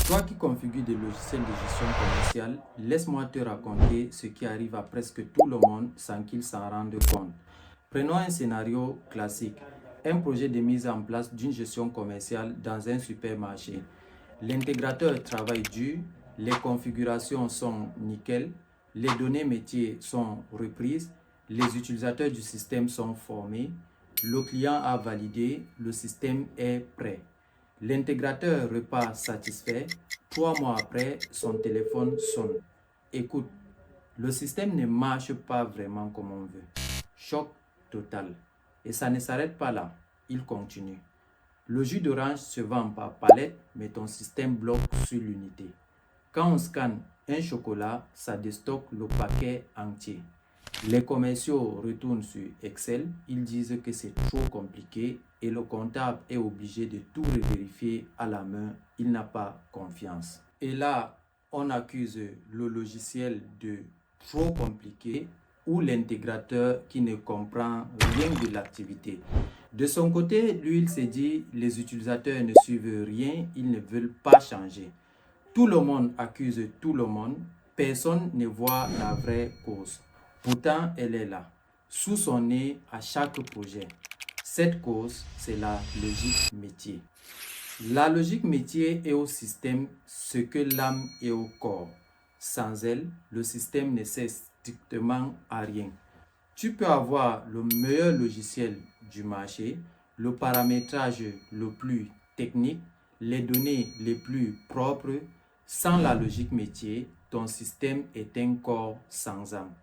Toi qui configures des logiciels de gestion commerciale, laisse-moi te raconter ce qui arrive à presque tout le monde sans qu'ils s'en rendent compte. Prenons un scénario classique, un projet de mise en place d'une gestion commerciale dans un supermarché. L'intégrateur travaille dur, les configurations sont nickel, les données métiers sont reprises, les utilisateurs du système sont formés, le client a validé, le système est prêt. L'intégrateur repart satisfait. 3 mois après, son téléphone sonne. Écoute, le système ne marche pas vraiment comme on veut. Choc total. Et ça ne s'arrête pas là. Il continue. Le jus d'orange se vend par palette, mais ton système bloque sur l'unité. Quand on scanne un chocolat, ça déstocke le paquet entier. Les commerciaux retournent sur Excel, ils disent que c'est trop compliqué et le comptable est obligé de tout vérifier à la main, il n'a pas confiance. Et là, on accuse le logiciel de trop compliqué ou l'intégrateur qui ne comprend rien de l'activité. De son côté, lui, il s'est dit, les utilisateurs ne suivent rien, ils ne veulent pas changer. Tout le monde accuse tout le monde, personne ne voit la vraie cause. Pourtant, elle est là, sous son nez à chaque projet. Cette cause, c'est la logique métier. La logique métier est au système ce que l'âme est au corps. Sans elle, le système ne sert strictement à rien. Tu peux avoir le meilleur logiciel du marché, le paramétrage le plus technique, les données les plus propres. Sans la logique métier, ton système est un corps sans âme,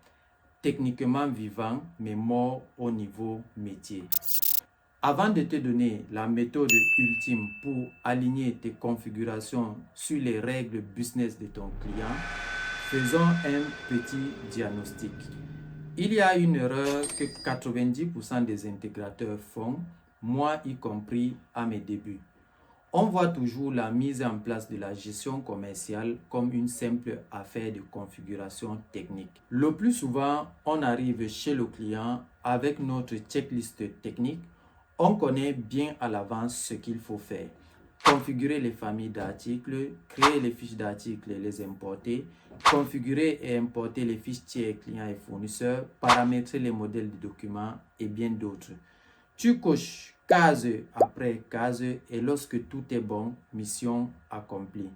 techniquement vivant mais mort au niveau métier. Avant de te donner la méthode ultime pour aligner tes configurations sur les règles business de ton client, faisons un petit diagnostic. Il y a une erreur que 90% des intégrateurs font, moi y compris à mes débuts. On voit toujours la mise en place de la gestion commerciale comme une simple affaire de configuration technique. Le plus souvent, on arrive chez le client avec notre checklist technique. On connaît bien à l'avance ce qu'il faut faire. Configurer les familles d'articles, créer les fiches d'articles et les importer, configurer et importer les fiches tiers clients et fournisseurs, paramétrer les modèles de documents et bien d'autres. Tu coches case après case et lorsque tout est bon, mission accomplie.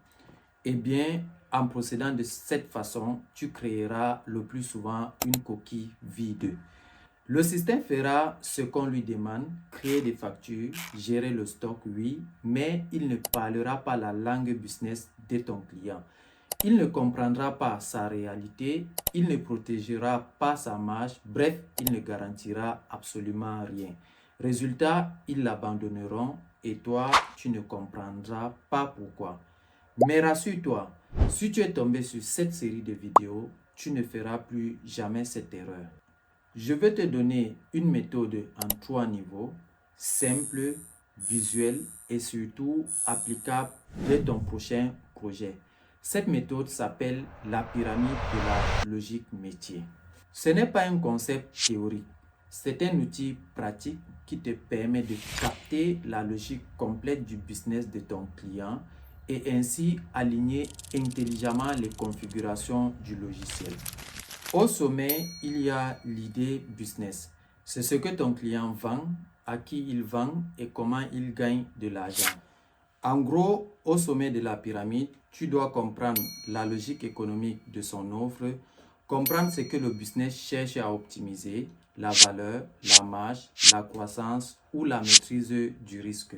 Eh bien, en procédant de cette façon, tu créeras le plus souvent une coquille vide. Le système fera ce qu'on lui demande, créer des factures, gérer le stock, oui, mais il ne parlera pas la langue business de ton client. Il ne comprendra pas sa réalité, il ne protégera pas sa marge, bref, il ne garantira absolument rien. Résultat, ils l'abandonneront et toi, tu ne comprendras pas pourquoi. Mais rassure-toi, si tu es tombé sur cette série de vidéos, tu ne feras plus jamais cette erreur. Je vais te donner une méthode en 3 niveaux, simple, visuelle et surtout applicable dès ton prochain projet. Cette méthode s'appelle la pyramide de la logique métier. Ce n'est pas un concept théorique, c'est un outil pratique qui te permet de capter la logique complète du business de ton client et ainsi aligner intelligemment les configurations du logiciel. Au sommet, il y a l'idée business. C'est ce que ton client vend, à qui il vend et comment il gagne de l'argent. En gros, au sommet de la pyramide, tu dois comprendre la logique économique de son offre, comprendre ce que le business cherche à optimiser, la valeur, la marge, la croissance ou la maîtrise du risque.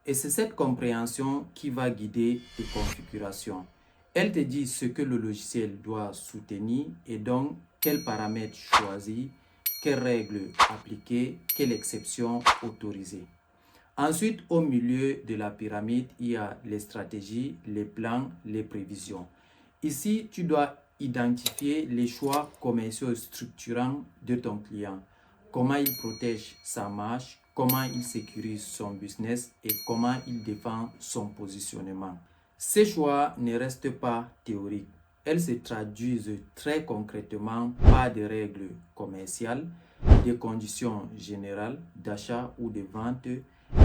Et c'est cette compréhension qui va guider tes configurations. Elle te dit ce que le logiciel doit soutenir et donc quels paramètres choisir, quelles règles appliquer, quelles exceptions autoriser. Ensuite, au milieu de la pyramide, il y a les stratégies, les plans, les prévisions. Ici, tu dois identifier les choix commerciaux structurants de ton client, comment il protège sa marge, comment il sécurise son business et comment il défend son positionnement. Ces choix ne restent pas théoriques. Elles se traduisent très concrètement par des règles commerciales, des conditions générales d'achat ou de vente,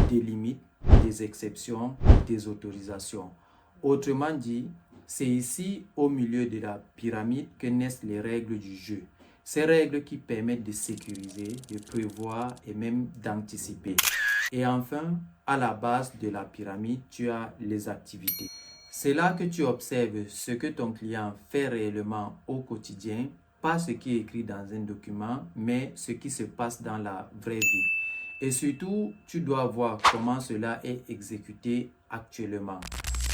des limites, des exceptions, des autorisations. Autrement dit, c'est ici, au milieu de la pyramide, que naissent les règles du jeu. Ces règles qui permettent de sécuriser, de prévoir et même d'anticiper. Et enfin, à la base de la pyramide, tu as les activités. C'est là que tu observes ce que ton client fait réellement au quotidien, pas ce qui est écrit dans un document, mais ce qui se passe dans la vraie vie. Et surtout, tu dois voir comment cela est exécuté actuellement.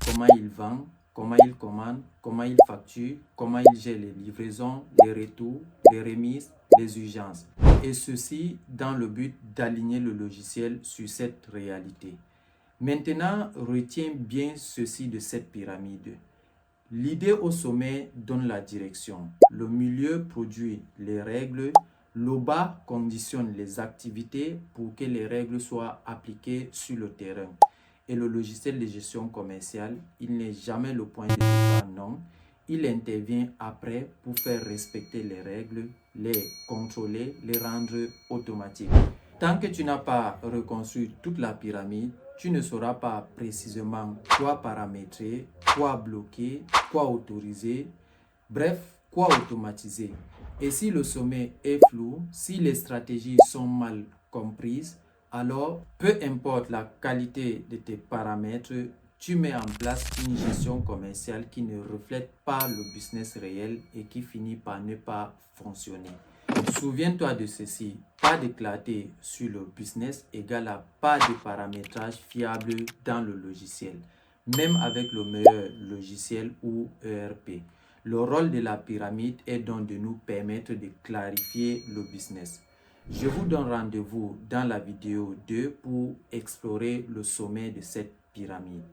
Comment il vend, comment il commande, comment il facture, comment il gère les livraisons, les retours, les remises, les urgences. Et ceci dans le but d'aligner le logiciel sur cette réalité. Maintenant, retiens bien ceci de cette pyramide. L'idée au sommet donne la direction. Le milieu produit les règles. Le bas conditionne les activités pour que les règles soient appliquées sur le terrain. Et le logiciel de gestion commerciale, il n'est jamais le point de départ, non. Il intervient après pour faire respecter les règles, les contrôler, les rendre automatiques. Tant que tu n'as pas reconstruit toute la pyramide, tu ne sauras pas précisément quoi paramétrer, quoi bloquer, quoi autoriser, bref, quoi automatiser. Et si le sommet est flou, si les stratégies sont mal comprises, alors peu importe la qualité de tes paramètres, tu mets en place une gestion commerciale qui ne reflète pas le business réel et qui finit par ne pas fonctionner. Souviens-toi de ceci, pas de clarté sur le business égale à pas de paramétrage fiable dans le logiciel, même avec le meilleur logiciel ou ERP. Le rôle de la pyramide est donc de nous permettre de clarifier le business. Je vous donne rendez-vous dans la vidéo 2 pour explorer le sommet de cette pyramide.